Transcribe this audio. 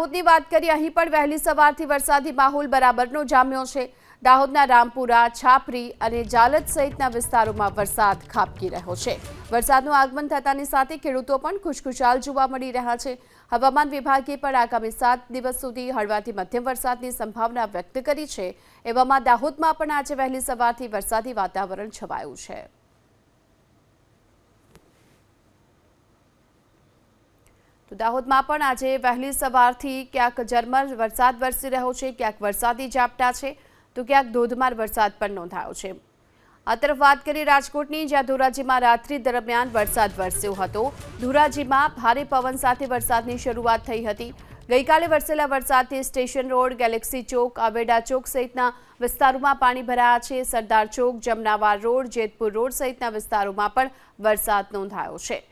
દાહોદની વાત કરીએ, અહીં પણ વહેલી સવારથી વરસાદી માહોલ બરાબરનો જામ્યો છે। દાહોદના રામપુરા, છાપરી અને જાલત સહિતના વિસ્તારોમાં વરસાદ ખાબકી રહ્યો છે। વરસાદનું આગમન થતાની સાથે ખેડૂતો પણ ખુશખુશાલ જોવા મળી રહ્યા છે। હવામાન વિભાગે પણ આગામી 7 દિવસ સુધી હળવાથી મધ્યમ વરસાદની સંભાવના વ્યક્ત કરી છે। એવામાં દાહોદમાં પણ આજે વહેલી સવારથી વરસાદી વાતાવરણ છવાયું છે। તો દાહોદમાં પણ આજે વહેલી સવારથી ક્યાંક ઝરમર વરસાદ વરસી રહ્યો છે, ક્યાંક વરસાદી ઝાપટા છે, તો ક્યાંક ધોધમાર વરસાદ પણ નોંધાયો છે। આ તરફ વાત કરીએ રાજકોટની, જ્યાં ધોરાજીમાં રાત્રિ દરમિયાન વરસાદ વરસ્યો હતો। ધોરાજીમાં ભારે પવન સાથે વરસાદની શરૂઆત થઈ હતી। ગઈકાલે વરસેલા વરસાદથી સ્ટેશન રોડ, ગેલેક્સી ચોક, આવેડા ચોક સહિતના વિસ્તારોમાં પાણી ભરાયા છે। સરદાર ચોક, જમનાવાર રોડ, જેતપુર રોડ સહિતના વિસ્તારોમાં પણ વરસાદ નોંધાયો છે।